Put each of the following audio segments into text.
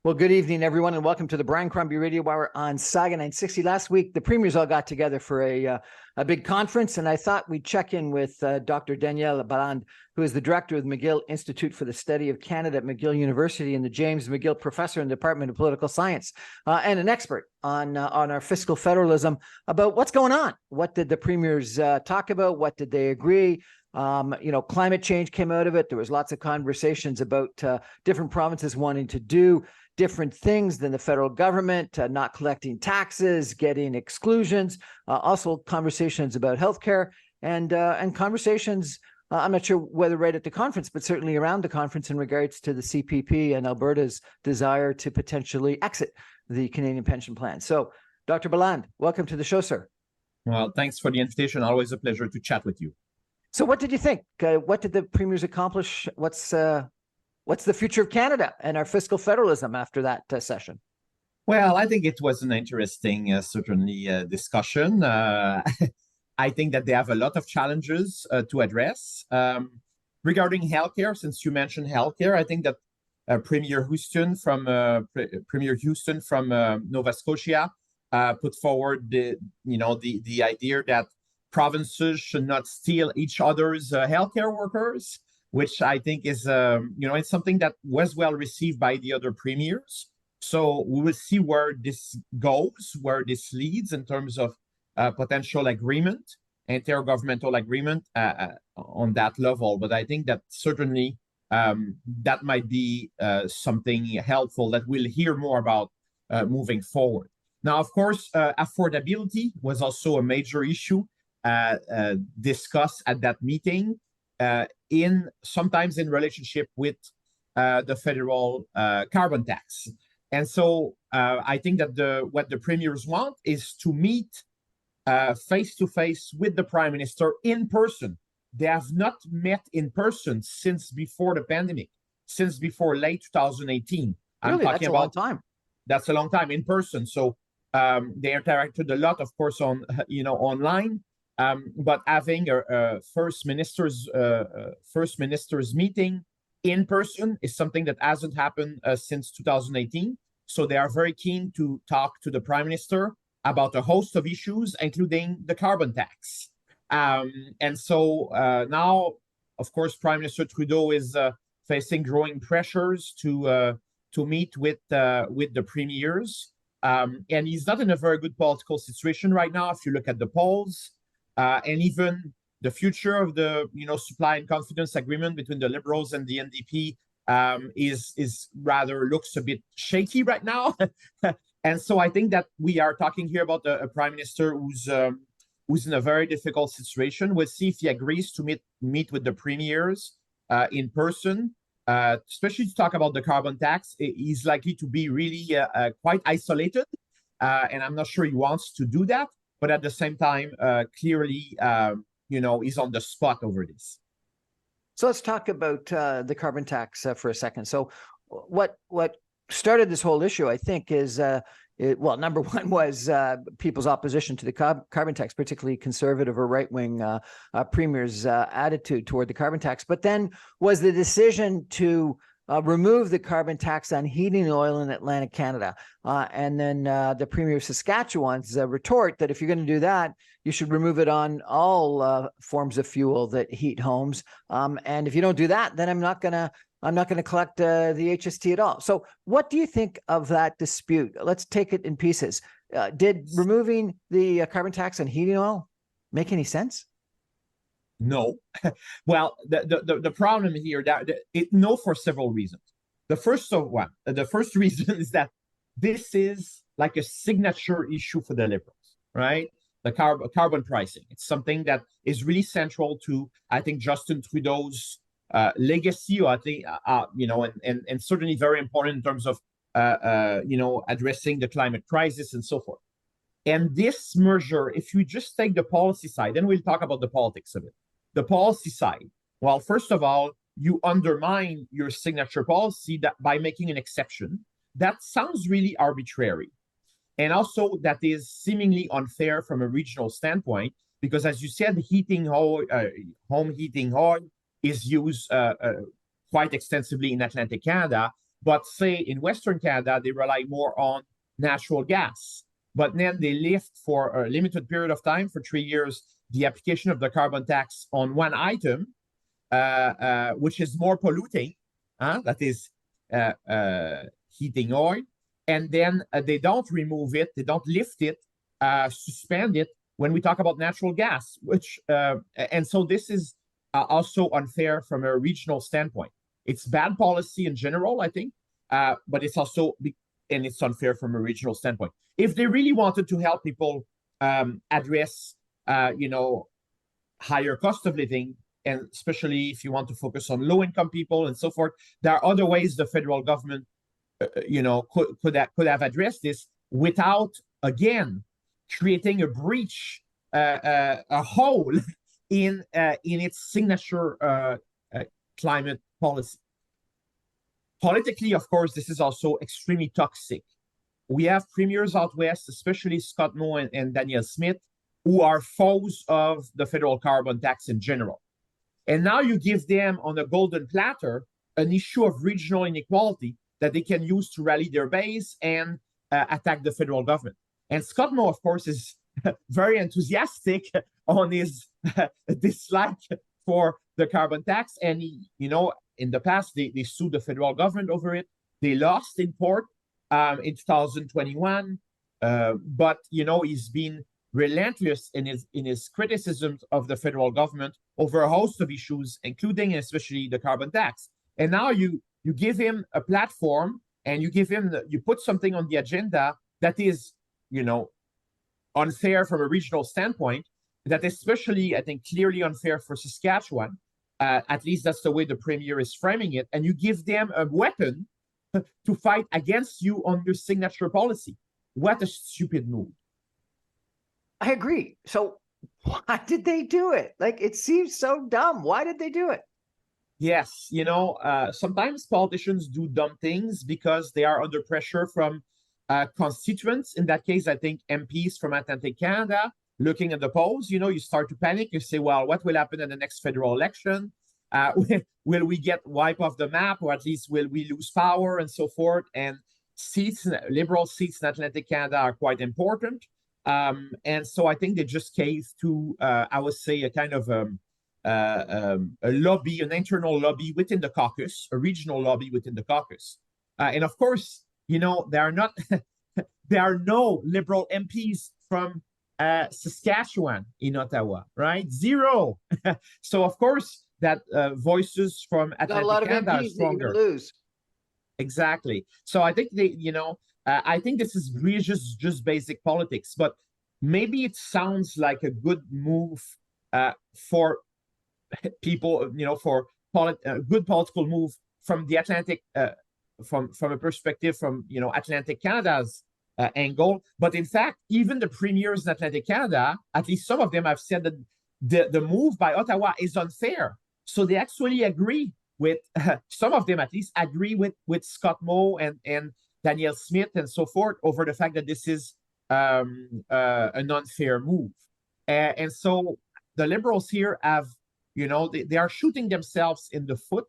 Well, good evening, everyone, and welcome to the Brian Crombie Radio Hour on Saga 960. Last week, the premiers all got together for a big conference, and I thought we'd check in with Dr. Danielle Balland, who is the director of the McGill Institute for the Study of Canada at McGill University and the James McGill Professor in the Department of Political Science, and an expert on our fiscal federalism, about what's going on. What did the premiers talk about? What did they agree? Climate change came out of it. There was lots of conversations about different provinces wanting to do different things than the federal government, not collecting taxes, getting exclusions, also conversations about healthcare and conversations, I'm not sure whether right at the conference, but certainly around the conference in regards to the CPP and Alberta's desire to potentially exit the Canadian pension plan. So, Dr. Balland, welcome to the show, sir. Well, thanks for the invitation. Always a pleasure to chat with you. So what did you think? What did the premiers accomplish? What's the future of Canada and our fiscal federalism after that session? Well, I think it was an interesting, discussion. I think that they have a lot of challenges to address. Regarding healthcare, since you mentioned healthcare, I think that Premier Houston from Nova Scotia put forward the idea that provinces should not steal each other's healthcare workers, which I think is, it's something that was well received by the other premiers. So we will see where this goes, where this leads in terms of potential agreement, intergovernmental agreement on that level. But I think that certainly that might be something helpful that we'll hear more about moving forward. Now, of course, affordability was also a major issue discussed at that meeting, sometimes in relationship with the federal carbon tax. And so I think that what the premiers want is to meet face-to-face with the Prime Minister in person. They have not met in person since before the pandemic, since before late 2018. Really? That's a long time. That's a long time in person. So they interacted a lot, of course, online. But having a first minister's meeting in person is something that hasn't happened since 2018. So they are very keen to talk to the Prime Minister about a host of issues, including the carbon tax. And so now, of course, Prime Minister Trudeau is facing growing pressures to meet with the premiers, and he's not in a very good political situation right now. If you look at the polls. And even the future of the supply and confidence agreement between the Liberals and the NDP is rather looks a bit shaky right now. And so I think that we are talking here about a Prime Minister who's in a very difficult situation. We'll see if he agrees to meet with the premiers in person, especially to talk about the carbon tax. He's likely to be really quite isolated, and I'm not sure he wants to do that. But at the same time, clearly, he's on the spot over this. So let's talk about the carbon tax for a second. So what started this whole issue, I think, is, number one was people's opposition to the carbon tax, particularly conservative or right-wing premiers' attitude toward the carbon tax. But then was the decision to remove the carbon tax on heating oil in Atlantic Canada. And then the Premier of Saskatchewan's retort that if you're going to do that, you should remove it on all forms of fuel that heat homes. And if you don't do that, then I'm not going to collect the HST at all. So what do you think of that dispute? Let's take it in pieces. Did removing the carbon tax on heating oil make any sense? No. Well, the problem here no for several reasons. The first reason is that this is like a signature issue for the Liberals, right? The carbon pricing. It's something that is really central to, I think, Justin Trudeau's legacy, or I think, and certainly very important in terms of, addressing the climate crisis and so forth. And this merger, if you just take the policy side, then we'll talk about the politics of it. The policy side, well, first of all, you undermine your signature policy by making an exception. That sounds really arbitrary. And also that is seemingly unfair from a regional standpoint, because as you said, home heating oil is used quite extensively in Atlantic Canada. But say in Western Canada, they rely more on natural gas. But then they lift for a limited period of time, for 3 years, the application of the carbon tax on one item, which is more polluting, that is heating oil. And then they don't remove it, they don't lift it, suspend it when we talk about natural gas, which, and so this is also unfair from a regional standpoint. It's bad policy in general, I think, but it's also, and it's unfair from a regional standpoint. If they really wanted to help people address, higher cost of living, and especially if you want to focus on low-income people and so forth, there are other ways the federal government, could have addressed this without, again, creating a breach, a hole in its signature climate policy. Politically, of course, this is also extremely toxic. We have premiers out west, especially Scott Moe and Danielle Smith, who are foes of the federal carbon tax in general. And now you give them on a golden platter an issue of regional inequality that they can use to rally their base and attack the federal government. And Scott Moe, of course, is very enthusiastic on his dislike for the carbon tax. And, in the past, they sued the federal government over it. They lost in court in 2021. But, he's been relentless in his criticisms of the federal government over a host of issues, including and especially the carbon tax. And now you give him a platform and you put something on the agenda that is, unfair from a regional standpoint, that especially, I think, clearly unfair for Saskatchewan. At least that's the way the premier is framing it. And you give them a weapon to fight against you on your signature policy. What a stupid move. I agree. So why did they do it? Like, it seems so dumb. Why did they do it? Yes, sometimes politicians do dumb things because they are under pressure from constituents. In that case, I think MPs from Atlantic Canada, looking at the polls, you start to panic. You say, well, what will happen in the next federal election? Will we get wiped off the map, or at least will we lose power and so forth? And Liberal seats in Atlantic Canada are quite important. And so I think they just caved to, I would say, a kind of a lobby, an internal lobby within the caucus, a regional lobby within the caucus. And of course, there are no Liberal MPs from Saskatchewan in Ottawa, right? Zero. So of course that voices from Atlantic Canada are stronger. Lose. Exactly. So I think I think this is really just basic politics, but maybe it sounds like a good move for people, for good political move from the Atlantic, from a perspective from Atlantic Canada's angle. But in fact, even the premiers in Atlantic Canada, at least some of them have said that the move by Ottawa is unfair. So they actually agree with some of them, at least agree with Scott Moe and Danielle Smith and so forth over the fact that this is an unfair move. And so the Liberals here have, they are shooting themselves in the foot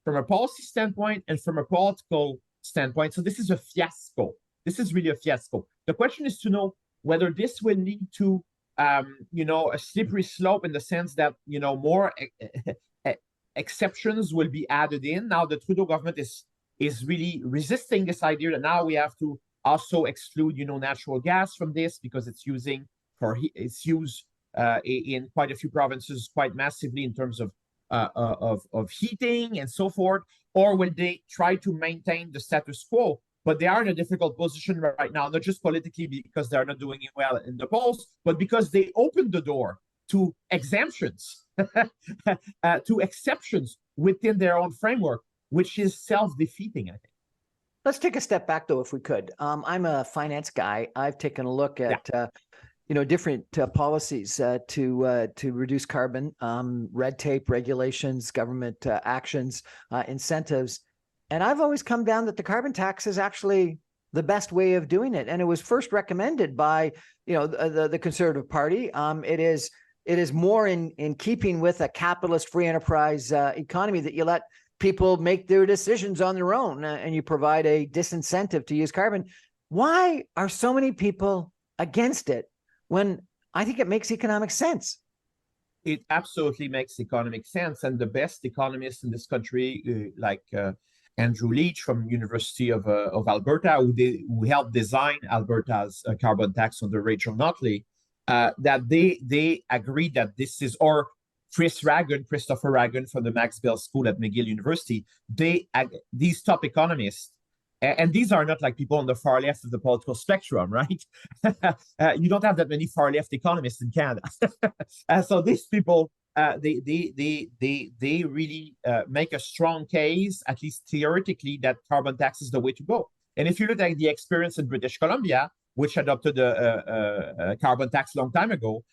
from a policy standpoint and from a political standpoint. So this is a fiasco. This is really a fiasco. The question is to know whether this will lead to, a slippery slope in the sense that, more exceptions will be added in. Now the Trudeau government is really resisting this idea that now we have to also exclude, natural gas from this because it's used in quite a few provinces quite massively in terms of heating and so forth. Or will they try to maintain the status quo? But they are in a difficult position right now, not just politically because they're not doing it well in the polls, but because they opened the door to exemptions, to exceptions within their own framework, which is self-defeating, I think. Let's take a step back, though, if we could. I'm a finance guy. I've taken a look at, different policies to reduce carbon, red tape, regulations, government actions, incentives. And I've always come down that the carbon tax is actually the best way of doing it. And it was first recommended by, the Conservative Party. It is more in keeping with a capitalist free enterprise economy that you let people make their decisions on their own, and you provide a disincentive to use carbon. Why are so many people against it when I think it makes economic sense? It absolutely makes economic sense, and the best economists in this country, like Andrew Leach from University of Alberta, who helped design Alberta's carbon tax under Rachel Notley, that they agree that this is, or Christopher Ragan from the Max Bell School at McGill University, these top economists, and these are not like people on the far left of the political spectrum, right? You don't have that many far left economists in Canada. So these people, they really make a strong case, at least theoretically, that carbon tax is the way to go. And if you look at the experience in British Columbia, which adopted a carbon tax a long time ago,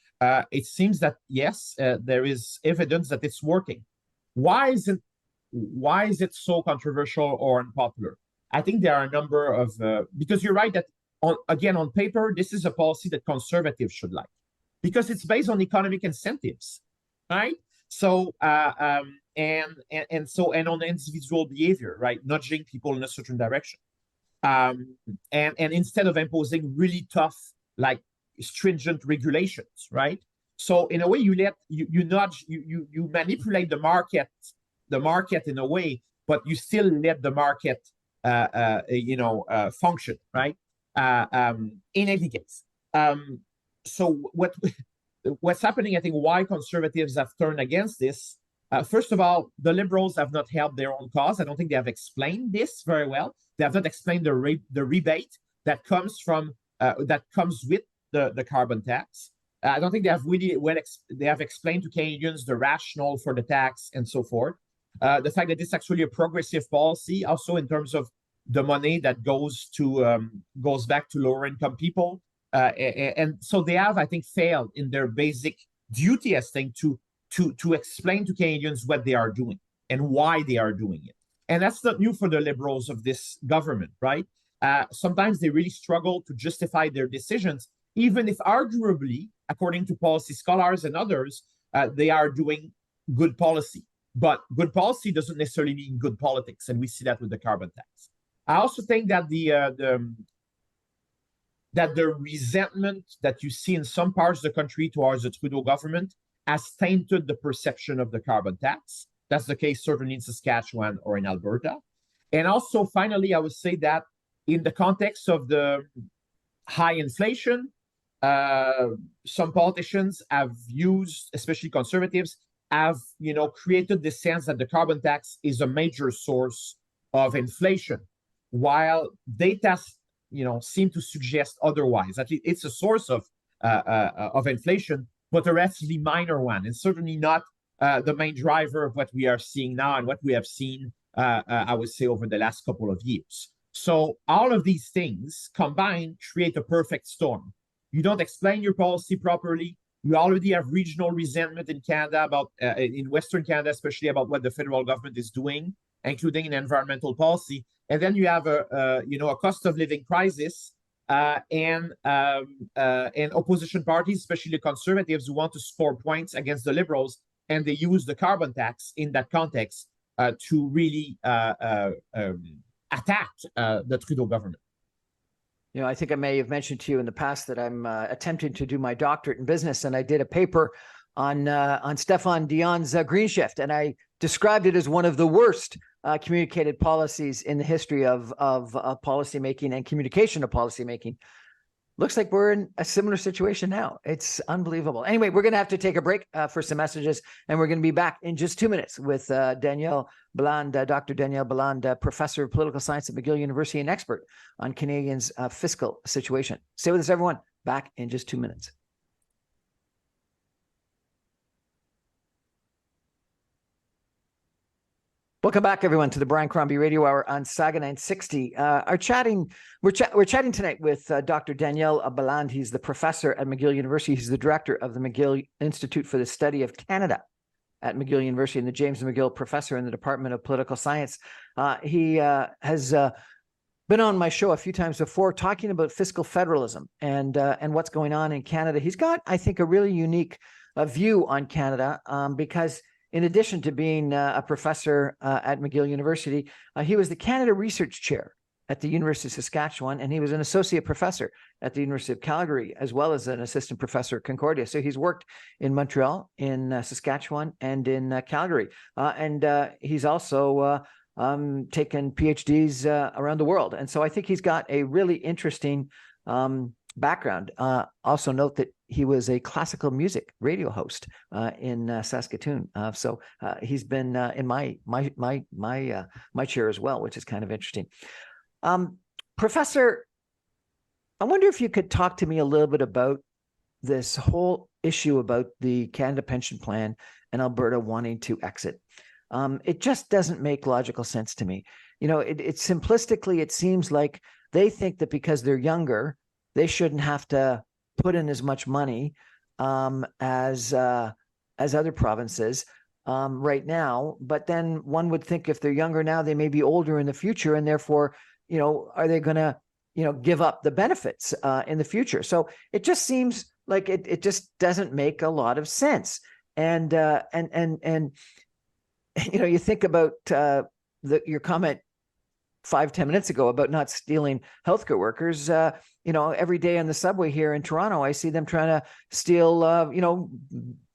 it seems that, yes, there is evidence that it's working. Why is it so controversial or unpopular? I think there are a number of, because you're right that, on paper, this is a policy that conservatives should like, because it's based on economic incentives, right? So, and on individual behavior, right? Nudging people in a certain direction. And instead of imposing really tough, like stringent regulations, right? So in a way, you manipulate the market in a way, but you still let the market function, right? In any case. So what's happening, I think, why conservatives have turned against this, first of all, the Liberals have not helped their own cause. I don't think they have explained this very well. They have not explained the rebate that comes with the carbon tax. I don't think they have really they have explained to Canadians the rationale for the tax and so forth. The fact that it's actually a progressive policy, also in terms of the money that goes back to lower income people, and so they have, I think, failed in their basic duty as thing to explain to Canadians what they are doing and why they are doing it. And that's not new for the Liberals of this government, right? Sometimes they really struggle to justify their decisions, even if arguably, according to policy scholars and others, they are doing good policy. But good policy doesn't necessarily mean good politics, and we see that with the carbon tax. I also think that the resentment that you see in some parts of the country towards the Trudeau government has tainted the perception of the carbon tax. That's the case certainly in Saskatchewan or in Alberta. And also, finally, I would say that in the context of the high inflation, some politicians have used, especially conservatives, have created the sense that the carbon tax is a major source of inflation, while data seem to suggest otherwise. At least it's a source of inflation, but a relatively minor one, and certainly not the main driver of what we are seeing now and what we have seen, I would say, over the last couple of years. So all of these things combined create a perfect storm. You don't explain your policy properly. You already have regional resentment in Canada about, in Western Canada, especially about what the federal government is doing, including in environmental policy. And then you have a cost of living crisis, and opposition parties, especially the Conservatives, who want to score points against the Liberals, and they use the carbon tax in that context to really attack the Trudeau government. I think I may have mentioned to you in the past that I'm attempting to do my doctorate in business, and I did a paper on Stéphane Dion's green shift, and I described it as one of the worst communicated policies in the history of policymaking and communication of policymaking. Looks like we're in a similar situation now. It's unbelievable. Anyway, we're going to have to take a break for some messages, and we're going to be back in just 2 minutes with Danielle Balland, Dr. Danielle Balland, professor of political science at McGill University and expert on Canadians' fiscal situation. Stay with us, everyone. Back in just 2 minutes. Welcome back, everyone, to the Brian Crombie Radio Hour on Saga 960. We're chatting tonight with Dr. Danielle Balland. He's the professor at McGill University. He's the director of the McGill Institute for the Study of Canada at McGill University and the James McGill Professor in the Department of Political Science. He has been on my show a few times before talking about fiscal federalism and what's going on in Canada. He's got, I think, a really unique view on Canada because in addition to being a professor at McGill University, he was the Canada Research Chair at the University of Saskatchewan, and he was an associate professor at the University of Calgary, as well as an assistant professor at Concordia. So he's worked in Montreal, in Saskatchewan, and in Calgary. And he's also taken PhDs around the world. And so I think he's got a really interesting background. Also note that he was a classical music radio host in Saskatoon. So he's been in my chair as well, which is kind of interesting. Professor, I wonder if you could talk to me a little bit about this whole issue about the Canada Pension Plan and Alberta wanting to exit. It just doesn't make logical sense to me. You know, it simplistically, it seems like they think that because they're younger, they shouldn't have to put in as much money as other provinces right now. But then one would think if they're younger now, they may be older in the future, and therefore, you know, are they going to, you know, give up the benefits in the future? So it just seems like it just doesn't make a lot of sense. And you know, you think about your comment 5-10 minutes ago about not stealing healthcare workers. You know, every day on the subway here in Toronto, I see them trying to steal, you know,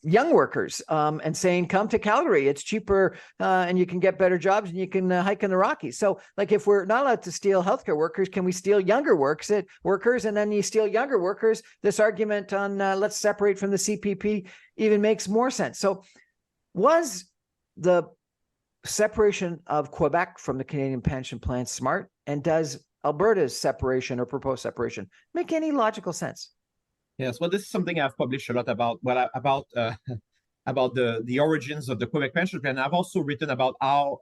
young workers and saying, come to Calgary, it's cheaper and you can get better jobs and you can hike in the Rockies. So like, if we're not allowed to steal healthcare workers, can we steal younger workers? And then you steal younger workers. This argument on let's separate from the CPP even makes more sense. So was the separation of Quebec from the Canadian pension plan smart? And does Alberta's separation or proposed separation make any logical sense? Yes, well, this is something I've published a lot about. Well, about the origins of the Quebec pension plan. I've also written about how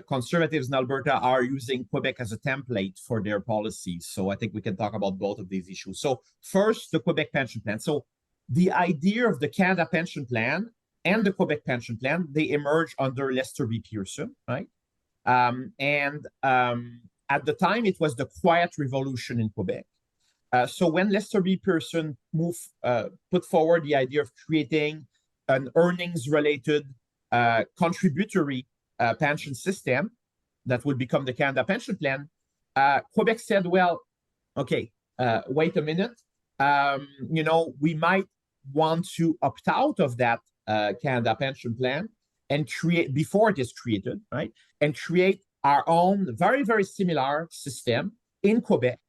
conservatives in Alberta are using Quebec as a template for their policies. So I think we can talk about both of these issues. So first, the Quebec pension plan. So the idea of the Canada pension plan and the Quebec pension plan, they emerged under Lester B. Pearson, right? At the time, it was the Quiet Revolution in Quebec. So when Lester B. Pearson put forward the idea of creating an earnings-related contributory pension system that would become the Canada Pension Plan, Quebec said, well, okay, wait a minute. You know, we might want to opt out of that Canada Pension Plan and create, before it is created, right? And create our own very, very similar system in Quebec.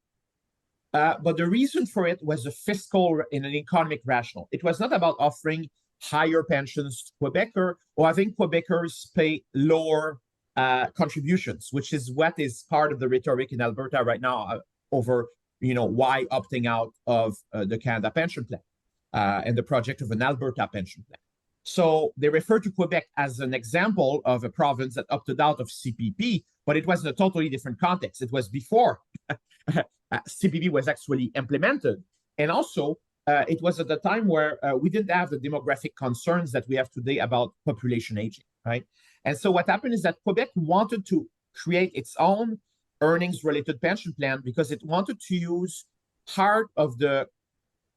But the reason for it was a fiscal and an economic rationale. It was not about offering higher pensions to Quebecers or having Quebecers pay lower contributions, which is what is part of the rhetoric in Alberta right now over, you know, why opting out of the Canada Pension Plan and the project of an Alberta pension plan. So they refer to Quebec as an example of a province that opted out of CPP, but it was in a totally different context. It was before CPP was actually implemented. And also, it was at the time where we didn't have the demographic concerns that we have today about population aging, right? And so what happened is that Quebec wanted to create its own earnings-related pension plan because it wanted to use part of the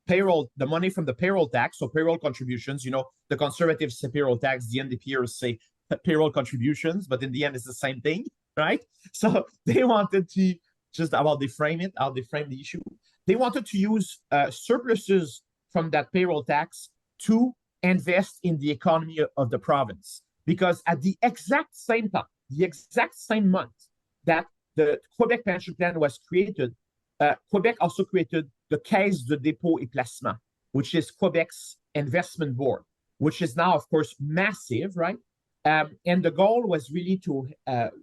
payroll, the money from the payroll tax, so payroll contributions. You know, the conservatives say payroll tax, the NDPers say payroll contributions, but in the end, it's the same thing, right? So they wanted to, just how they frame the issue. They wanted to use surpluses from that payroll tax to invest in the economy of the province. Because at the exact same time, the exact same month that the Quebec pension plan was created, Quebec also created the Caisse de dépôt et placement, which is Quebec's investment board, which is now, of course, massive, right? And the goal was really to,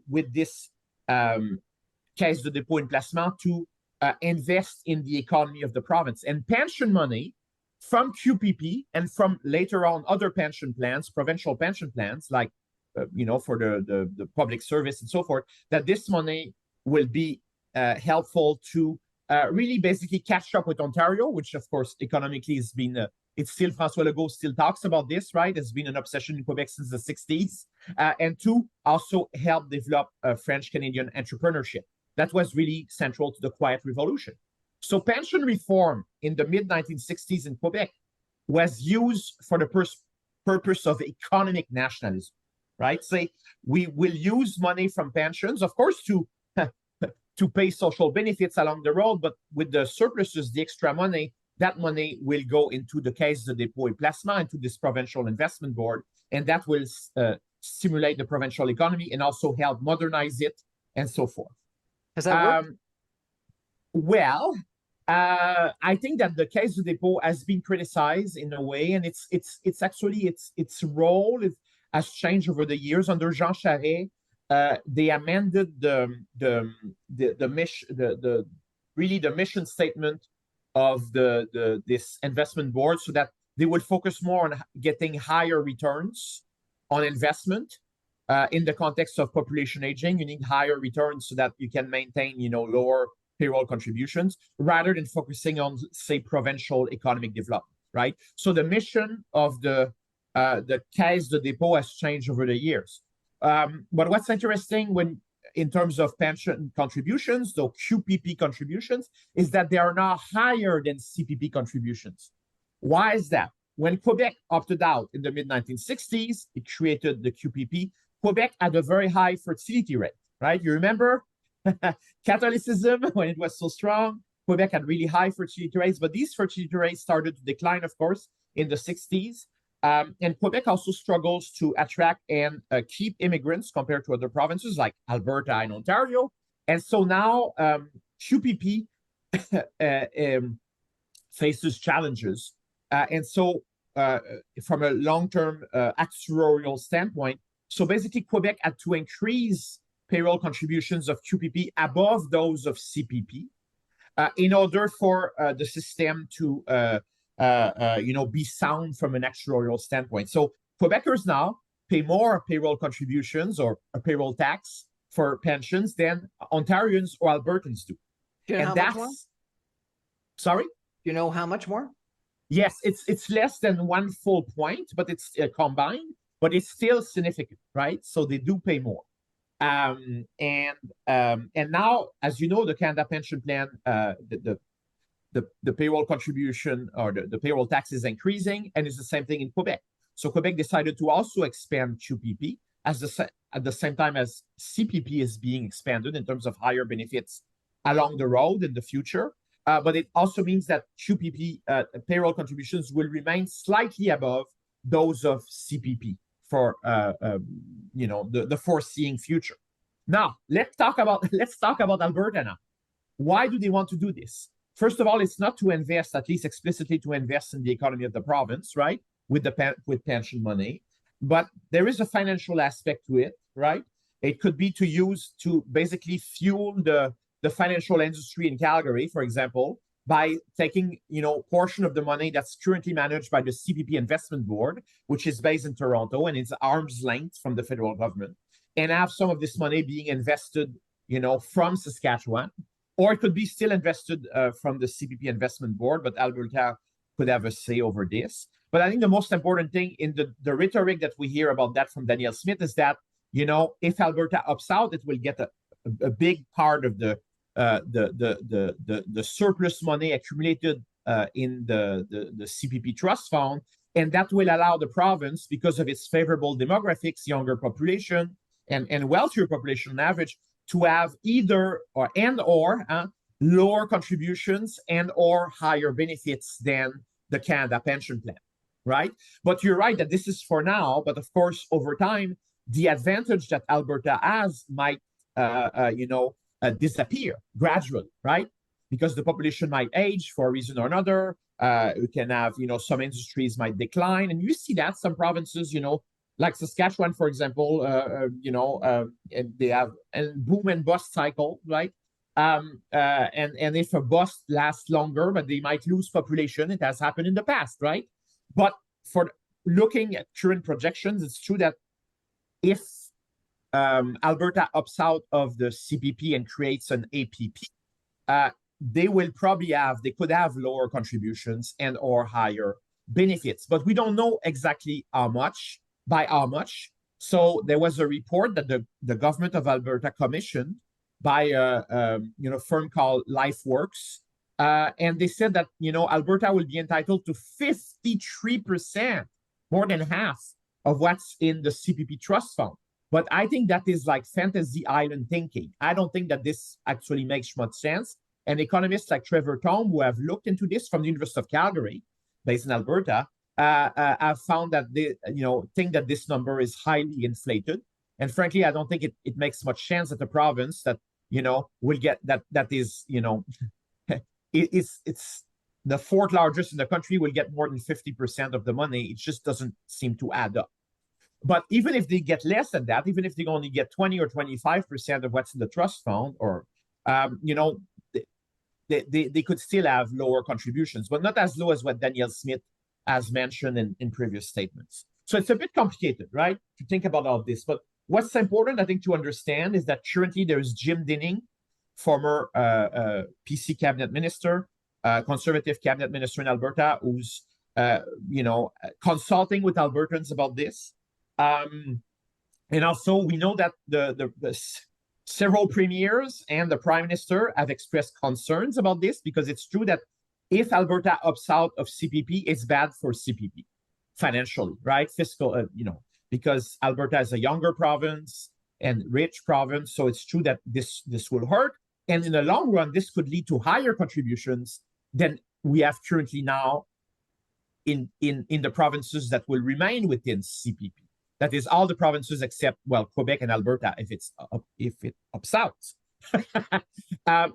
with this Caisse de dépôt et placement, to invest in the economy of the province. And pension money from QPP and from later on other pension plans, provincial pension plans, like, you know, for the public service and so forth, that this money will be helpful to really basically catch up with Ontario, which of course economically has been, it's still, François Legault still talks about this, right? It's been an obsession in Quebec since the 60s. And to also help develop French-Canadian entrepreneurship. That was really central to the Quiet Revolution. So pension reform in the mid-1960s in Quebec was used for the purpose of economic nationalism, right? Say we will use money from pensions, of course, to to pay social benefits along the road, but with the surpluses, the extra money, that money will go into the Caisse de dépôt et placement, into this provincial investment board, and that will stimulate the provincial economy and also help modernize it and so forth. Has that worked? Well, I think that the Caisse de dépôt has been criticized in a way, and it's actually its role has changed over the years. Under Jean Charest, they amended the mission statement of this investment board so that they would focus more on getting higher returns on investment. In the context of population aging, you need higher returns so that you can maintain, lower payroll contributions rather than focusing on, say, provincial economic development, right? So the mission of the Caisse de dépôt has changed over the years. But what's interesting in terms of pension contributions, the QPP contributions, is that they are now higher than CPP contributions. Why is that? When Quebec opted out in the mid-1960s, it created the QPP. Quebec had a very high fertility rate, right? You remember Catholicism, when it was so strong, Quebec had really high fertility rates, but these fertility rates started to decline, of course, in the 60s. And Quebec also struggles to attract and keep immigrants compared to other provinces like Alberta and Ontario. And so now QPP faces challenges. And so from a long-term actuarial standpoint, so basically Quebec had to increase payroll contributions of QPP above those of CPP in order for the system to be sound from an actuarial standpoint. So Quebecers now pay more payroll contributions or a payroll tax for pensions than Ontarians or Albertans do. Do you know and how that's much more? Sorry? Do you know how much more? Yes, it's less than 1 full point, but it's combined, but it's still significant, right? So they do pay more. And now, as you know, the Canada Pension Plan, the payroll contribution or the payroll tax is increasing, and it's the same thing in Quebec. So Quebec decided to also expand QPP at the same time as CPP is being expanded in terms of higher benefits along the road in the future. But it also means that QPP payroll contributions will remain slightly above those of CPP for the foreseeing future. Now let's talk about Alberta now. Why do they want to do this? First of all, it's not to invest, at least explicitly to invest in the economy of the province, right? With pension money, but there is a financial aspect to it, right? It could be to use to basically fuel the financial industry in Calgary, for example, by taking, portion of the money that's currently managed by the CPP Investment Board, which is based in Toronto and it's arm's length from the federal government, and have some of this money being invested, from Saskatchewan, or it could be still invested from the CPP Investment Board, but Alberta could have a say over this. But I think the most important thing in the rhetoric that we hear about that from Danielle Smith is that, if Alberta opts out, it will get a big part of the surplus money accumulated in the CPP Trust Fund, and that will allow the province, because of its favorable demographics, younger population and wealthier population on average, to have either or lower contributions and or higher benefits than the Canada Pension Plan, right? But you're right that this is for now, but of course, over time, the advantage that Alberta has might, disappear gradually, right? Because the population might age for a reason or another. You can have, some industries might decline. And you see that some provinces, like Saskatchewan, for example, and they have a boom and bust cycle, right? And if a bust lasts longer, but they might lose population, it has happened in the past, right? But for looking at current projections, it's true that if Alberta opts out of the CPP and creates an APP, they could have lower contributions and or higher benefits, but we don't know exactly by how much. So there was a report that the government of Alberta commissioned by a firm called LifeWorks, and they said that Alberta will be entitled to 53% more than half of what's in the CPP trust fund. But I think that is like fantasy island thinking. I don't think that this actually makes much sense. And economists like Trevor Thom, who have looked into this from the University of Calgary, based in Alberta, have found that they, think that this number is highly inflated. And frankly, I don't think it makes much sense that the province that, will get that is, it's the fourth largest in the country will get more than 50% of the money. It just doesn't seem to add up. But even if they get less than that, even if they only get 20 or 25% of what's in the trust fund, or, they could still have lower contributions, but not as low as what Danielle Smith has mentioned in previous statements. So it's a bit complicated, right, to think about all this. But what's important, I think, to understand is that currently there is Jim Dinning, former PC cabinet minister, conservative cabinet minister in Alberta, who's consulting with Albertans about this. And also, we know that the several premiers and the prime minister have expressed concerns about this, because it's true that if Alberta opts out of CPP, it's bad for CPP financially, right? Fiscal, because Alberta is a younger province and rich province. So it's true that this will hurt. And in the long run, this could lead to higher contributions than we have currently now in the provinces that will remain within CPP. That is all the provinces except, well, Quebec and Alberta, if it opts out.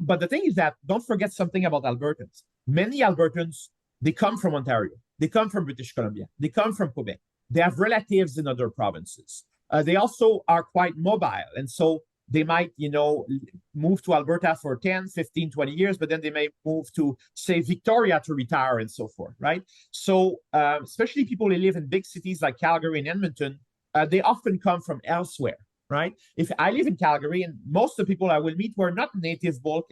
But the thing is that don't forget something about Albertans. Many Albertans, they come from Ontario. They come from British Columbia. They come from Quebec. They have relatives in other provinces. They also are quite mobile. And so they might, move to Alberta for 10, 15, 20 years, but then they may move to, say, Victoria to retire and so forth, right? So especially people who live in big cities like Calgary and Edmonton, they often come from elsewhere, right? If I live in Calgary, and most of the people I will meet were not native-born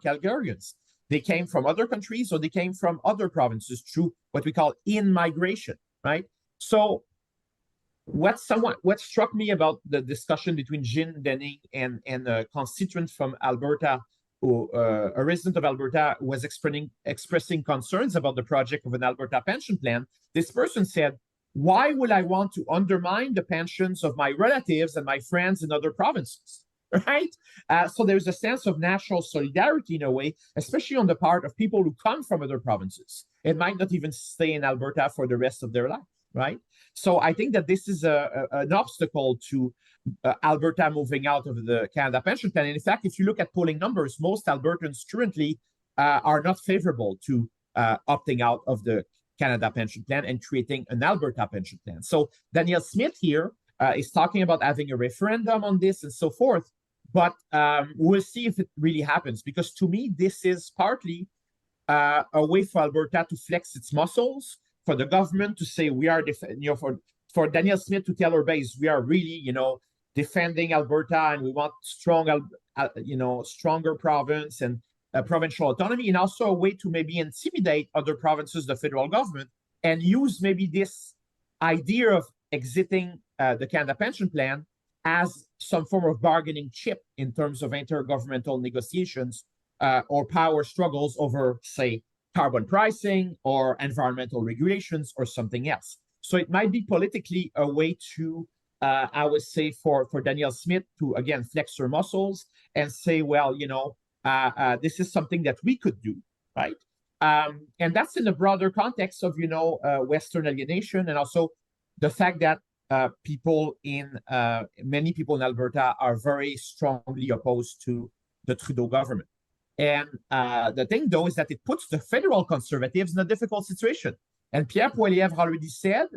Calgarians. They came from other countries, or they came from other provinces through what we call in-migration, right? So what struck me about the discussion between Jim Dinning and a constituent from Alberta, who, a resident of Alberta, was expressing concerns about the project of an Alberta pension plan, this person said, why would I want to undermine the pensions of my relatives and my friends in other provinces, right? So there's a sense of national solidarity in a way, especially on the part of people who come from other provinces. It might not even stay in Alberta for the rest of their life, right? So I think that this is an obstacle to Alberta moving out of the Canada Pension Plan. And in fact, if you look at polling numbers, most Albertans currently are not favorable to opting out of the Canada Pension Plan and creating an Alberta Pension Plan. So Danielle Smith here is talking about having a referendum on this and so forth, but we'll see if it really happens, because to me, this is partly a way for Alberta to flex its muscles, for the government to say we are, for Danielle Smith to tell her base, we are really, defending Alberta, and we want stronger province and provincial autonomy, and also a way to maybe intimidate other provinces, the federal government, and use maybe this idea of exiting the Canada Pension Plan as some form of bargaining chip in terms of intergovernmental negotiations or power struggles over, say, carbon pricing or environmental regulations or something else. So it might be politically a way to, I would say, for Danielle Smith to, again, flex her muscles and say, well, this is something that we could do, right? And that's in the broader context of, Western alienation, and also the fact that many people in Alberta are very strongly opposed to the Trudeau government. And the thing, though, is that it puts the federal Conservatives in a difficult situation. And Pierre Poilievre already said,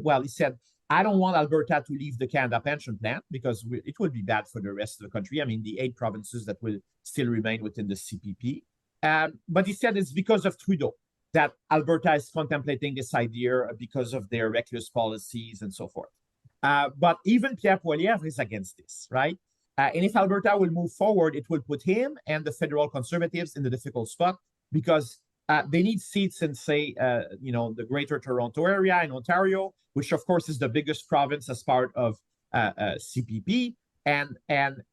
I don't want Alberta to leave the Canada Pension Plan, because it will be bad for the rest of the country. I mean, the 8 provinces that will still remain within the CPP. But he said it's because of Trudeau that Alberta is contemplating this idea, because of their reckless policies and so forth. But even Pierre Poilievre is against this, right? And if Alberta will move forward, it will put him and the federal Conservatives in the difficult spot, because they need seats in, say, the Greater Toronto Area in Ontario, which of course is the biggest province as part of CPP. And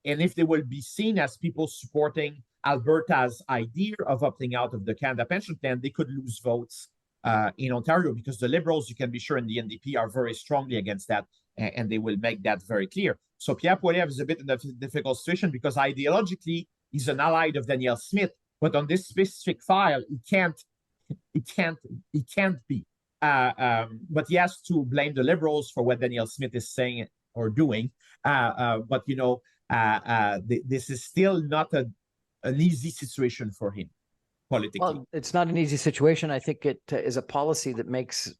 if they will be seen as people supporting Alberta's idea of opting out of the Canada Pension Plan, they could lose votes in Ontario, because the Liberals, you can be sure, and the NDP are very strongly against that, and they will make that very clear. So Pierre Poilievre is a bit in a difficult situation because ideologically he's an ally of Danielle Smith, but on this specific file he can't be. But he has to blame the Liberals for what Danielle Smith is saying or doing. But this is still not an easy situation for him politically. Well, it's not an easy situation. I think it is a policy that makes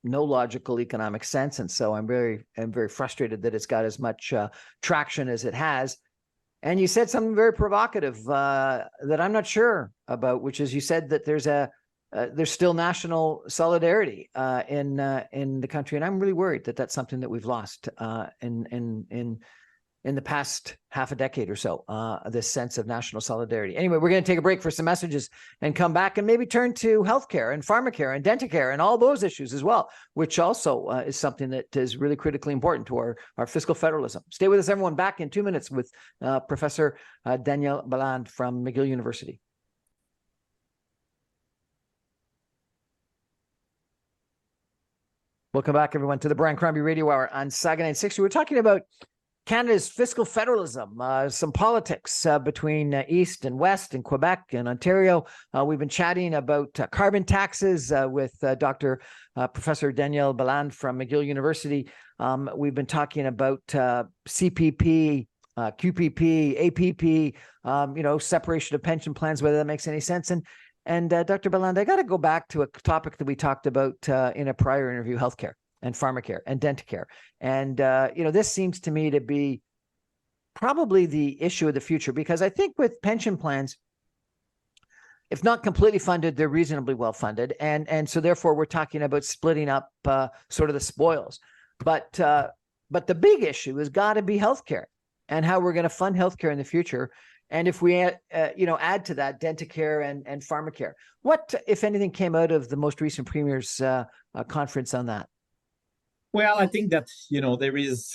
no logical economic sense, and so I'm very frustrated that it's got as much traction as it has. And you said something very provocative that I'm not sure about, which is you said that there's still national solidarity in the country, and I'm really worried that that's something that we've lost in the past half a decade or so, this sense of national solidarity. Anyway, we're going to take a break for some messages and come back and maybe turn to healthcare and pharmacare and denticare and all those issues as well, which also is something that is really critically important to our fiscal federalism. Stay with us, everyone. Back in 2 minutes with Professor Danielle Balland from McGill University. Welcome back, everyone, to the Brian Crombie Radio Hour on Saga 960. We're talking about Canada's fiscal federalism, some politics between East and West and Quebec and Ontario. We've been chatting about carbon taxes with Professor Danielle Balland from McGill University. We've been talking about CPP, QPP, APP, separation of pension plans, whether that makes any sense. And Dr. Balland, I got to go back to a topic that we talked about in a prior interview, healthcare and pharmacare and denticare. And, this seems to me to be probably the issue of the future, because I think with pension plans, if not completely funded, they're reasonably well funded. And so therefore we're talking about splitting up sort of the spoils. But the big issue has got to be healthcare and how we're going to fund healthcare in the future. And if we, add to that denticare and pharmacare, what, if anything, came out of the most recent Premier's conference on that? Well, I think that, there is,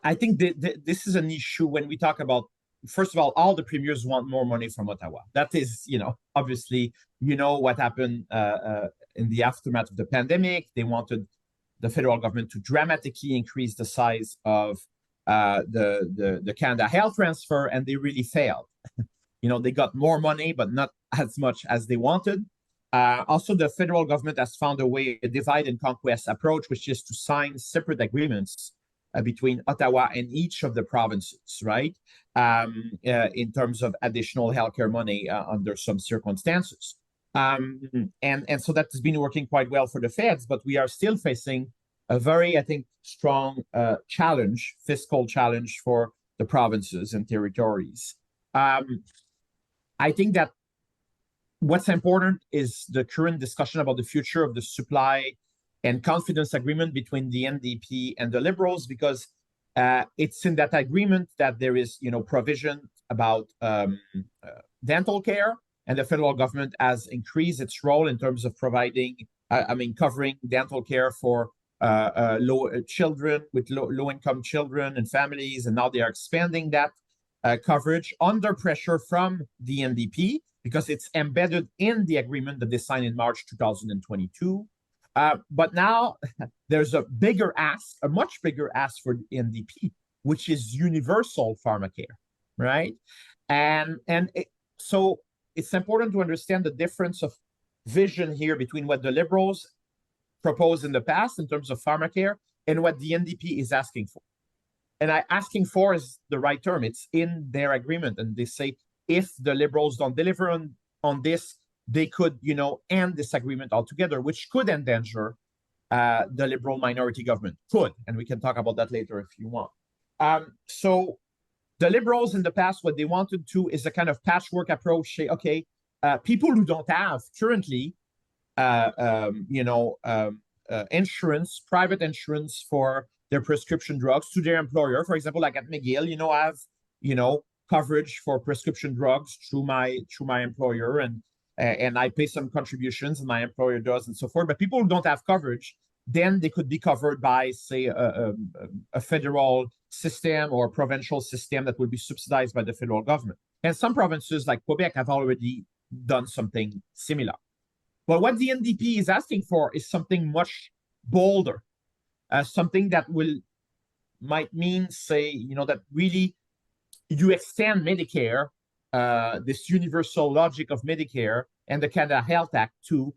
I think this is an issue when we talk about, first of all the premiers want more money from Ottawa. That is, obviously, what happened in the aftermath of the pandemic. They wanted the federal government to dramatically increase the size of the Canada Health Transfer, and they really failed. They got more money, but not as much as they wanted. Also, the federal government has found a way, a divide and conquest approach, which is to sign separate agreements between Ottawa and each of the provinces, right? In terms of additional healthcare money under some circumstances. And so that has been working quite well for the feds, but we are still facing a very, I think, strong fiscal challenge for the provinces and territories. I think that what's important is the current discussion about the future of the supply and confidence agreement between the NDP and the Liberals, because it's in that agreement that there is, provision about dental care, and the federal government has increased its role in terms of providing, covering dental care for children with low-income children and families, and now they are expanding that coverage under pressure from the NDP, because it's embedded in the agreement that they signed in March 2022. But now there's a much bigger ask for the NDP, which is universal pharmacare, right? So it's important to understand the difference of vision here between what the Liberals proposed in the past in terms of pharmacare and what the NDP is asking for. And asking for is the right term. It's in their agreement, and they say if the Liberals don't deliver on this, they could, end this agreement altogether, which could endanger the Liberal minority government. Could, and we can talk about that later if you want. So the Liberals in the past, what they wanted to is a kind of patchwork approach. Say, okay, people who don't have currently, insurance, private insurance for their prescription drugs to their employer, for example, like at McGill, I have, coverage for prescription drugs through my employer, and I pay some contributions, and my employer does, and so forth. But people who don't have coverage, then they could be covered by, say, a federal system or a provincial system that would be subsidized by the federal government. And some provinces like Quebec have already done something similar. But what the NDP is asking for is something much bolder, something that might mean, say, that really you extend Medicare, this universal logic of Medicare and the Canada Health Act to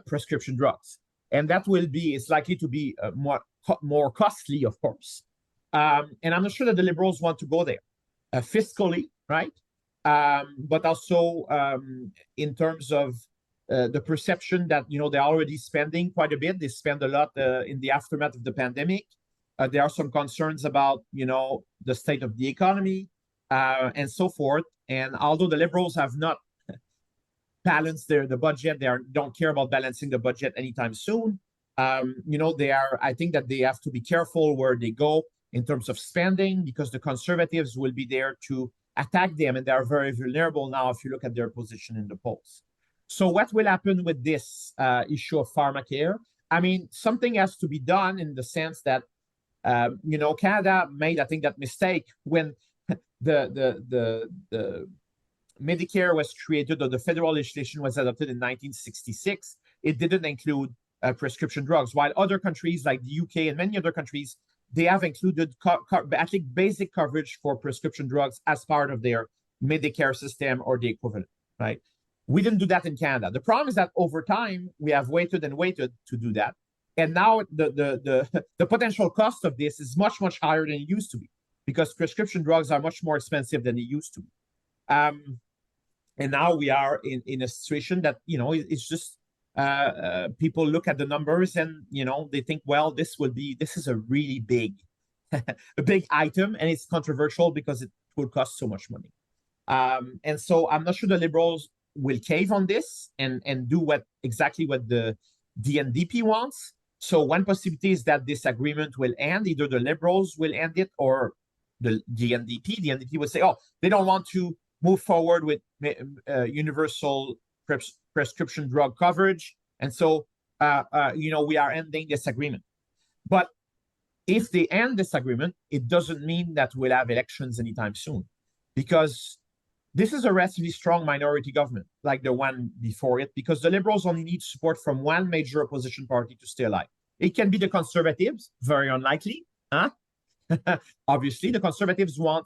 prescription drugs. And that is likely to be more costly, of course. And I'm not sure that the Liberals want to go there fiscally, right? But also in terms of the perception that, they're already spending quite a bit. They spend a lot in the aftermath of the pandemic. There are some concerns about, the state of the economy and so forth. And although the Liberals have not balanced the budget, don't care about balancing the budget anytime soon. I think that they have to be careful where they go in terms of spending, because the Conservatives will be there to attack them, and they are very vulnerable now if you look at their position in the polls. So what will happen with this issue of pharmacare? I mean, something has to be done in the sense that, Canada made, I think, that mistake when the Medicare was created, or the federal legislation was adopted in 1966. It didn't include prescription drugs, while other countries like the UK and many other countries, they have included I think basic coverage for prescription drugs as part of their Medicare system or the equivalent, right? We didn't do that in Canada. The problem is that over time, we have waited and waited to do that. And now the potential cost of this is much, much higher than it used to be, because prescription drugs are much more expensive than they used to be. And now we are in a situation that, it's just people look at the numbers and, they think, well, this is a really big, a big item, and it's controversial because it will cost so much money. And so I'm not sure the Liberals will cave on this and do exactly what the NDP wants. So one possibility is that this agreement will end. Either the Liberals will end it, or the NDP. The NDP will say, oh, they don't want to move forward with universal prescription drug coverage, and so we are ending this agreement. But if they end this agreement, it doesn't mean that we'll have elections anytime soon, because this is a relatively strong minority government, like the one before it, because the Liberals only need support from one major opposition party to stay alive. It can be the Conservatives, very unlikely. Obviously, the Conservatives want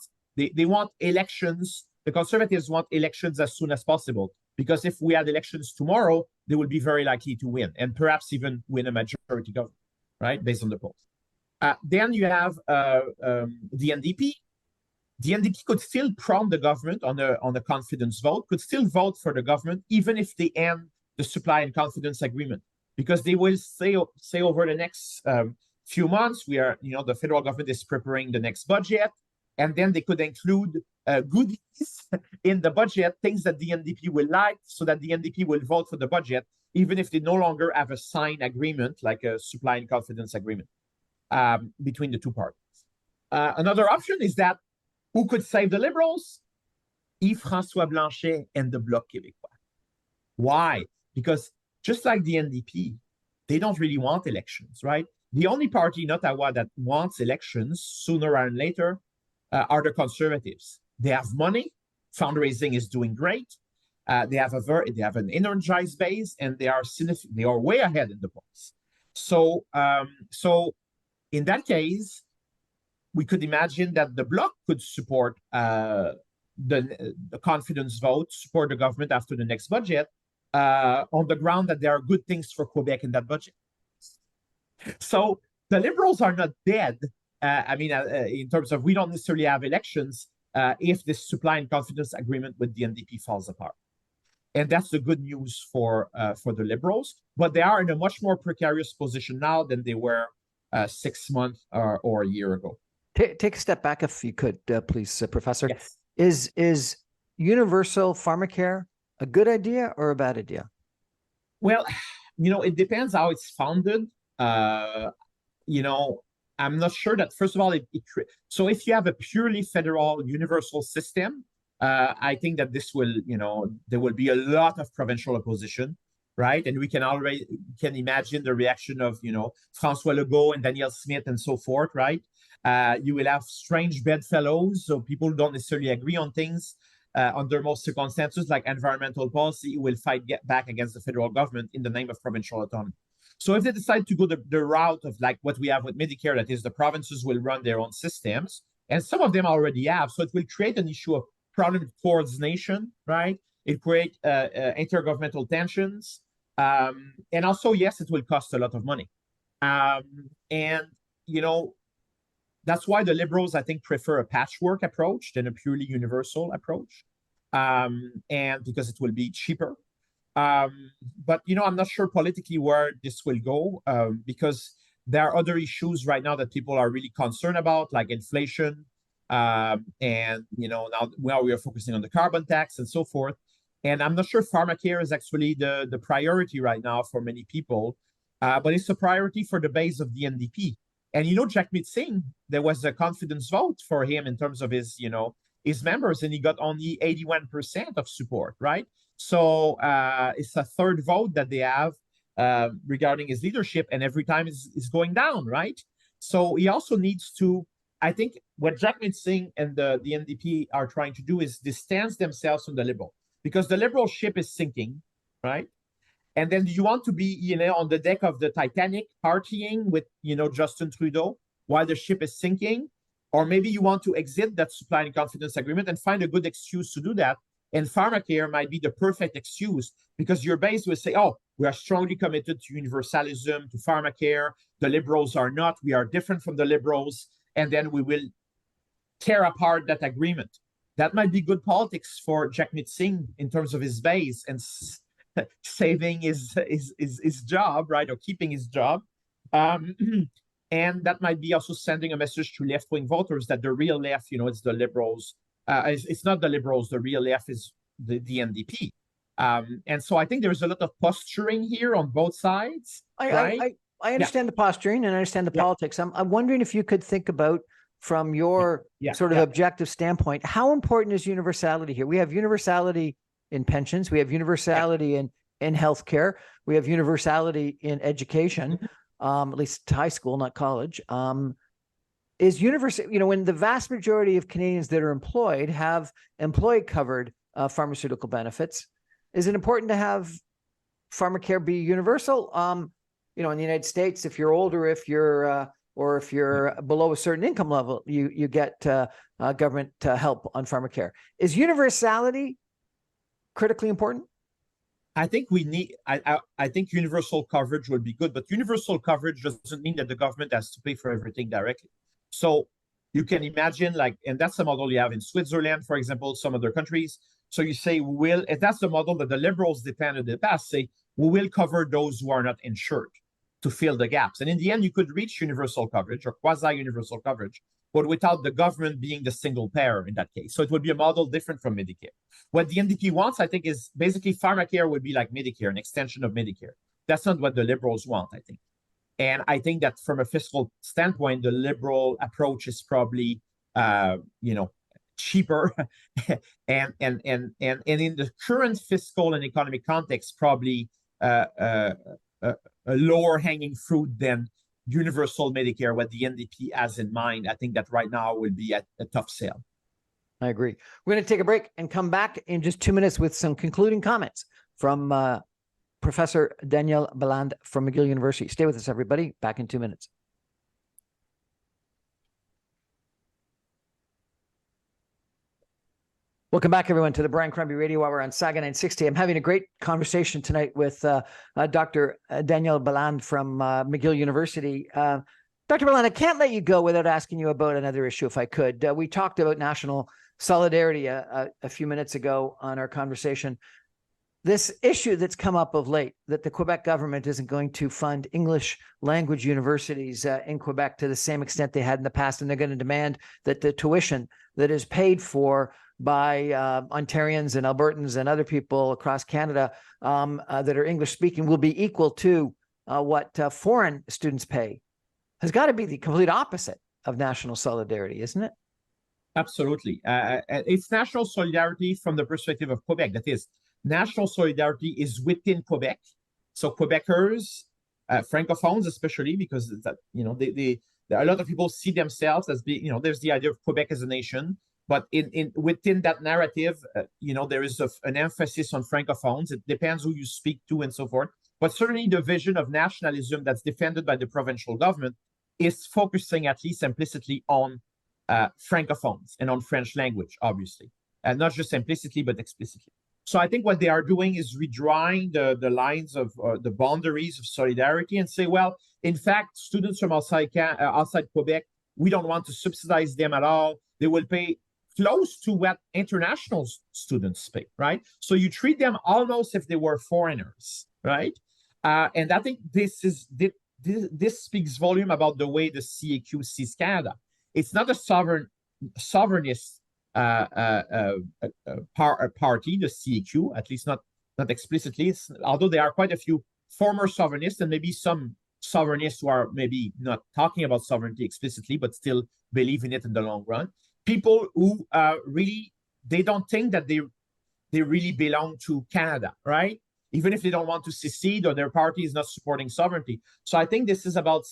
elections. The Conservatives want elections as soon as possible, because if we had elections tomorrow, they will be very likely to win, and perhaps even win a majority government, right, based on the polls. Then you have the NDP. The NDP could still prompt the government on a confidence vote, could still vote for the government, even if they end the supply and confidence agreement, because they will say over the next few months, the federal government is preparing the next budget, and then they could include goodies in the budget, things that the NDP will like, so that the NDP will vote for the budget, even if they no longer have a signed agreement, like a supply and confidence agreement between the two parties. Another option is that who could save the Liberals? Yves-François Blanchet and the Bloc Québécois. Why? Because just like the NDP, they don't really want elections, right? The only party in Ottawa that wants elections sooner or later are the Conservatives. They have money, fundraising is doing great. They have an energized base, and they are way ahead in the polls. So in that case, we could imagine that the Bloc could support the confidence vote, support the government after the next budget, on the ground that there are good things for Quebec in that budget. So the Liberals are not dead. In terms of, we don't necessarily have elections if this supply and confidence agreement with the NDP falls apart. And that's the good news for the Liberals. But they are in a much more precarious position now than they were 6 months or a year ago. Take a step back, if you could, please, Professor. Yes. Is universal pharmacare a good idea or a bad idea? Well, it depends how it's founded. I'm not sure that, first of all, so if you have a purely federal universal system, I think that this will, there will be a lot of provincial opposition, right? And we can imagine the reaction of, François Legault and Danielle Smith and so forth, right? You will have strange bedfellows, so people don't necessarily agree on things. under most circumstances, like environmental policy, will fight back against the federal government in the name of provincial autonomy. So if they decide to go the route of like what we have with Medicare, that is the provinces will run their own systems, and some of them already have, so it will create an issue of problem coordination, right? It creates intergovernmental tensions. And also, yes, it will cost a lot of money. And, you know, that's why the Liberals, I think, prefer a patchwork approach than a purely universal approach. And because it will be cheaper. But, you know, I'm not sure politically where this will go because there are other issues right now that people are really concerned about, like inflation. And, you know, now we are focusing on the carbon tax and so forth. And I'm not sure pharmacare is actually the priority right now for many people, but it's a priority for the base of the NDP. And, you know, Jagmeet Singh, there was a confidence vote for him in terms of his, you know, his members, and he got only 81% of support, right? So it's a third vote that they have regarding his leadership, and every time is going down, right? So he also needs to, I think what Jagmeet Singh and the NDP are trying to do is distance themselves from the Liberal, because the Liberal ship is sinking, right? And then you want to be, you know, on the deck of the Titanic partying with, you know, Justin Trudeau while the ship is sinking, or maybe you want to exit that supply and confidence agreement and find a good excuse to do that. And pharmacare might be the perfect excuse, because your base will say, oh, we are strongly committed to universalism, to pharmacare. The Liberals are not. We are different from the Liberals. And then we will tear apart that agreement. That might be good politics for Jagmeet Singh in terms of his base and saving his job, right, or keeping his job. And that might be also sending a message to left-wing voters that the real left, you know, it's the Liberals. It's not the Liberals. The real left is the NDP. And so I think there's a lot of posturing here on both sides. I understand the posturing and I understand the politics. I'm wondering if you could think about, from your sort of objective standpoint, how important is universality here? We have universality in pensions. We have universality in healthcare. We have universality in education, at least high school, not college. Is universal, you know, when the vast majority of Canadians that are employed have employee-covered pharmaceutical benefits, is it important to have pharmacare be universal? You know, in the United States, if you're older, or if you're below a certain income level, you get government help on pharmacare. Is universality critically important? I think we need. I think universal coverage will be good, but universal coverage doesn't mean that the government has to pay for everything directly. So you can imagine, like, and that's the model you have in Switzerland, for example, some other countries. So you say, and that's the model that the Liberals defended in the past, say, we will cover those who are not insured to fill the gaps. And in the end, you could reach universal coverage or quasi-universal coverage, but without the government being the single payer in that case. So it would be a model different from Medicare. What the NDP wants, I think, is basically pharmacare would be like Medicare, an extension of Medicare. That's not what the Liberals want, I think. And I think that from a fiscal standpoint, the Liberal approach is probably, you know, cheaper, and in the current fiscal and economic context, probably a lower hanging fruit than universal Medicare, what the NDP has in mind. I think that right now will be a tough sale. I agree. We're going to take a break and come back in just 2 minutes with some concluding comments from Professor Danielle Balland from McGill University. Stay with us, everybody. Back in 2 minutes. Welcome back, everyone, to the Brian Crombie Radio Hour on Saga 960. I'm having a great conversation tonight with Dr. Danielle Balland from McGill University. Dr. Balland, I can't let you go without asking you about another issue, if I could. We talked about national solidarity a few minutes ago on our conversation. This issue that's come up of late, that the Quebec government isn't going to fund English language universities in Quebec to the same extent they had in the past, and they're going to demand that the tuition that is paid for by Ontarians and Albertans and other people across Canada that are English speaking will be equal to what foreign students pay, has got to be the complete opposite of national solidarity, isn't it? Absolutely. It's national solidarity from the perspective of Quebec. That is, national solidarity is within Quebec. So Quebecers, Francophones especially, because that, you know, a lot of people see themselves as being, you know, there's the idea of Quebec as a nation. But within that narrative, there is an emphasis on francophones. It depends who you speak to and so forth. But certainly the vision of nationalism that's defended by the provincial government is focusing at least implicitly on francophones and on French language, obviously. And not just implicitly, but explicitly. So I think what they are doing is redrawing the lines of the boundaries of solidarity and say, well, in fact, students from outside Quebec, we don't want to subsidize them at all. They will pay close to what international students pay, right? So you treat them almost if they were foreigners, right? And I think this speaks volume about the way the CAQ sees Canada. It's not a sovereignist party, the CAQ, at least not explicitly. Although there are quite a few former sovereignists and maybe some sovereignists who are maybe not talking about sovereignty explicitly, but still believe in it in the long run. People who really, they don't think that they really belong to Canada, right? Even if they don't want to secede or their party is not supporting sovereignty. So I think this is about,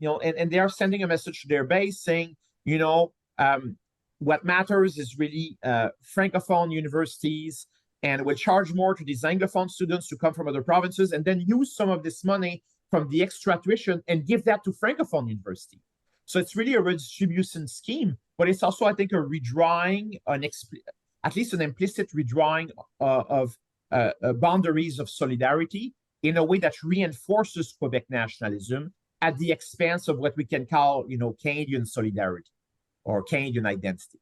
and they are sending a message to their base saying, what matters is really Francophone universities, and we'll charge more to these Anglophone students to come from other provinces, and then use some of this money from the extra tuition and give that to Francophone university. So it's really a redistribution scheme, but it's also, I think, a redrawing, at least an implicit redrawing of boundaries of solidarity in a way that reinforces Quebec nationalism at the expense of what we can call, Canadian solidarity or Canadian identity.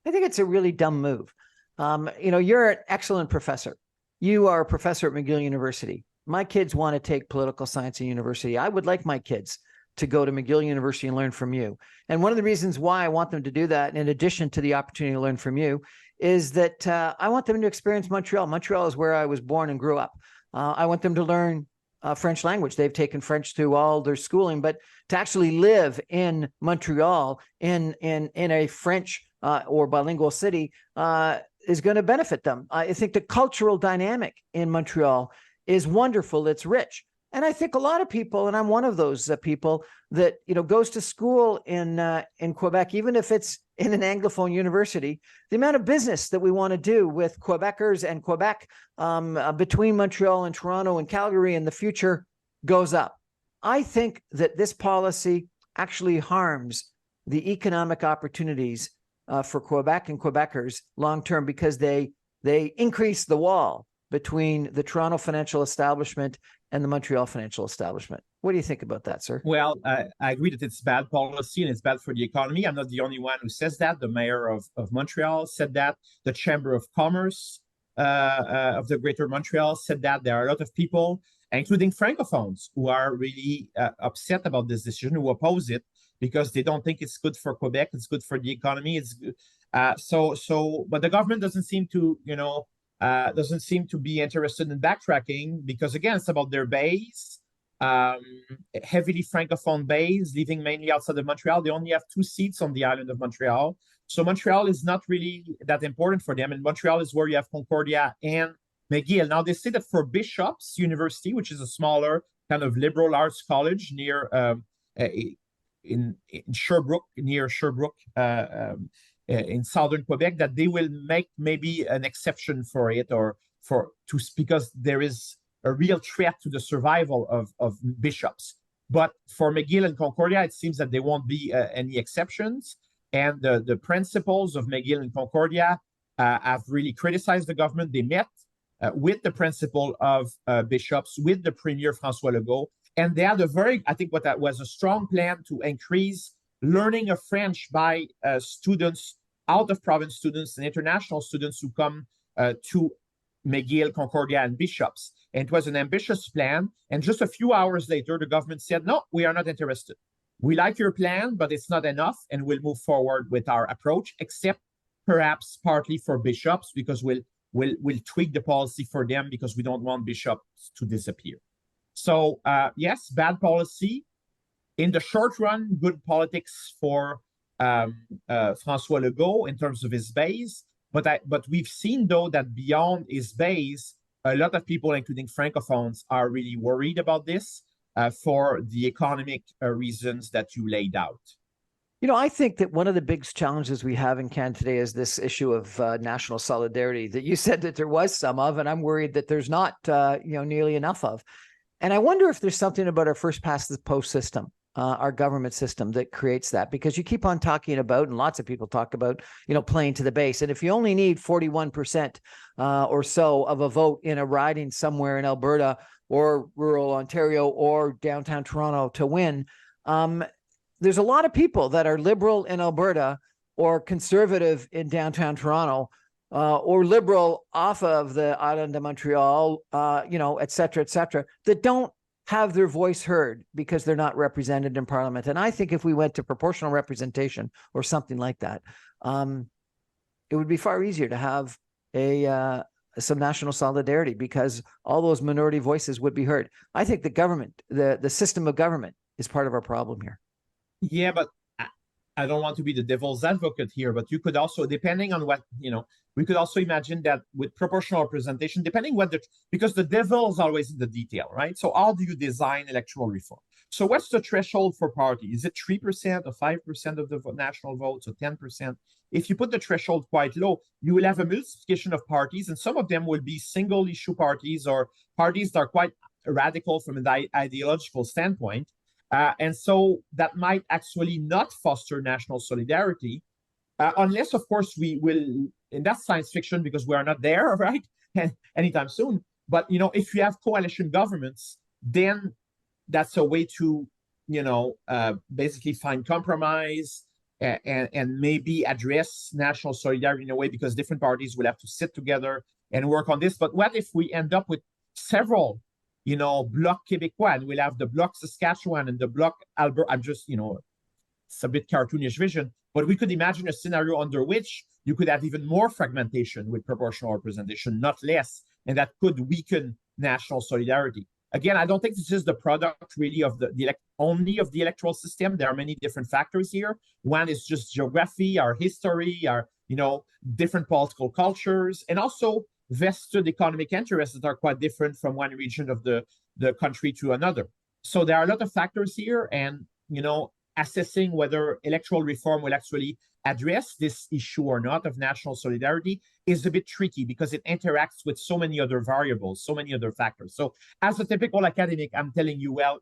I think it's a really dumb move. You're an excellent professor. You are a professor at McGill University. My kids want to take political science at university. I would like my kids to go to McGill University and learn from you. And one of the reasons why I want them to do that, in addition to the opportunity to learn from you, is that I want them to experience Montreal. Montreal is where I was born and grew up. I want them to learn French language. They've taken French through all their schooling, but to actually live in Montreal in a French or bilingual city is going to benefit them. I think the cultural dynamic in Montreal is wonderful. It's rich. And I think a lot of people, and I'm one of those people that, goes to school in Quebec, even if it's in an Anglophone university, the amount of business that we want to do with Quebecers and Quebec between Montreal and Toronto and Calgary in the future goes up. I think that this policy actually harms the economic opportunities for Quebec and Quebecers long-term, because they increase the wall between the Toronto financial establishment and the Montreal financial establishment. What do you think about that, sir? Well, I agree that it's bad policy and it's bad for the economy. I'm not the only one who says that. The mayor of Montreal said that. The Chamber of Commerce of the Greater Montreal said that. There are a lot of people, including Francophones, who are really upset about this decision, who oppose it because they don't think it's good for Quebec. It's good for the economy. It's but the government doesn't seem to, be interested in backtracking, because again, it's about their base, heavily Francophone base, living mainly outside of Montreal. They only have 2 seats on the island of Montreal. So Montreal is not really that important for them. And Montreal is where you have Concordia and McGill. Now, they say that for Bishop's University, which is a smaller kind of liberal arts college near in Sherbrooke, in southern Quebec, that they will make maybe an exception for it, because there is a real threat to the survival of Bishops. But for McGill and Concordia, it seems that there won't be any exceptions. And the principals of McGill and Concordia have really criticized the government. They met with the principal of Bishops, with the Premier François Legault, and they had what that was a strong plan to increase learning of French by students, out of province students and international students who come to McGill, Concordia, and Bishops. And it was an ambitious plan. And just a few hours later, the government said, no, we are not interested. We like your plan, but it's not enough, and we'll move forward with our approach, except perhaps partly for Bishops, because we'll tweak the policy for them, because we don't want Bishops to disappear. So yes, bad policy. In the short run, good politics for François Legault in terms of his base. But we've seen, though, that beyond his base, a lot of people, including Francophones, are really worried about this for the economic reasons that you laid out. I think that one of the big challenges we have in Canada today is this issue of national solidarity that you said that there was some of, and I'm worried that there's not, nearly enough of. And I wonder if there's something about our first past the post system, our government system, that creates that, because you keep on talking about, and lots of people talk about, playing to the base. And if you only need 41% or so of a vote in a riding somewhere in Alberta or rural Ontario or downtown Toronto to win, there's a lot of people that are liberal in Alberta or conservative in downtown Toronto, or liberal off of the island of Montreal, et cetera, that don't have their voice heard because they're not represented in Parliament. And I think if we went to proportional representation or something like that, it would be far easier to have some national solidarity, because all those minority voices would be heard. I think the government, the system of government, is part of our problem here. Yeah, but I don't want to be the devil's advocate here, but you could also, depending on what, we could also imagine that with proportional representation, depending because the devil is always in the detail, right? So how do you design electoral reform? So what's the threshold for party? Is it 3% or 5% of the national vote, or 10%? If you put the threshold quite low, you will have a multiplication of parties, and some of them will be single issue parties or parties that are quite radical from an ideological standpoint. And so that might actually not foster national solidarity, unless, of course, we will, and that's science fiction because we are not there, right, anytime soon. But, if you have coalition governments, then that's a way to, basically find compromise and maybe address national solidarity in a way, because different parties will have to sit together and work on this. But what if we end up with several Bloc Québécois, and we'll have the Bloc Saskatchewan and the Bloc Alberta? I'm just, it's a bit cartoonish vision, but we could imagine a scenario under which you could have even more fragmentation with proportional representation, not less, and that could weaken national solidarity. Again, I don't think this is the product really of only of the electoral system. There are many different factors here. One is just geography, our history, our, different political cultures, and also vested economic interests that are quite different from one region of the country to another. So there are a lot of factors here, and assessing whether electoral reform will actually address this issue or not of national solidarity is a bit tricky, because it interacts with so many other variables, so many other factors. So as a typical academic, I'm telling you, well,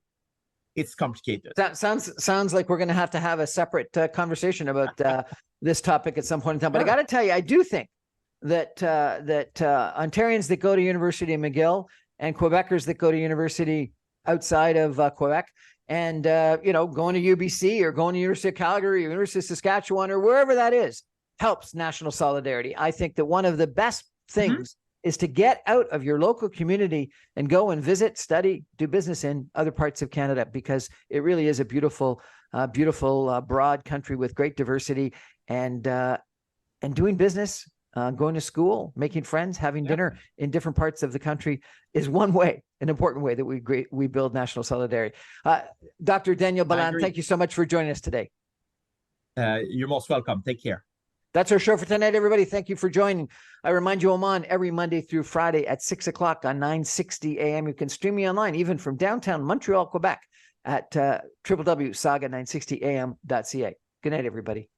it's complicated. That sounds like we're going to have a separate conversation about this topic at some point in time. But I got to tell you, I do think that Ontarians that go to university in McGill and Quebecers that go to university outside of Quebec, and going to UBC or going to University of Calgary or University of Saskatchewan or wherever that is, helps national solidarity. I think that one of the best things is to get out of your local community and go and visit, study, do business in other parts of Canada, because it really is a beautiful, broad country with great diversity, and doing business, going to school, making friends, having dinner in different parts of the country is one way, an important way that we build national solidarity. Dr. Daniel Balland, thank you so much for joining us today. You're most welcome. Take care. That's our show for tonight, everybody. Thank you for joining. I remind you, I'm on every Monday through Friday at 6 o'clock on 960 AM. You can stream me online, even from downtown Montreal, Quebec, at www.saga960am.ca. Good night, everybody.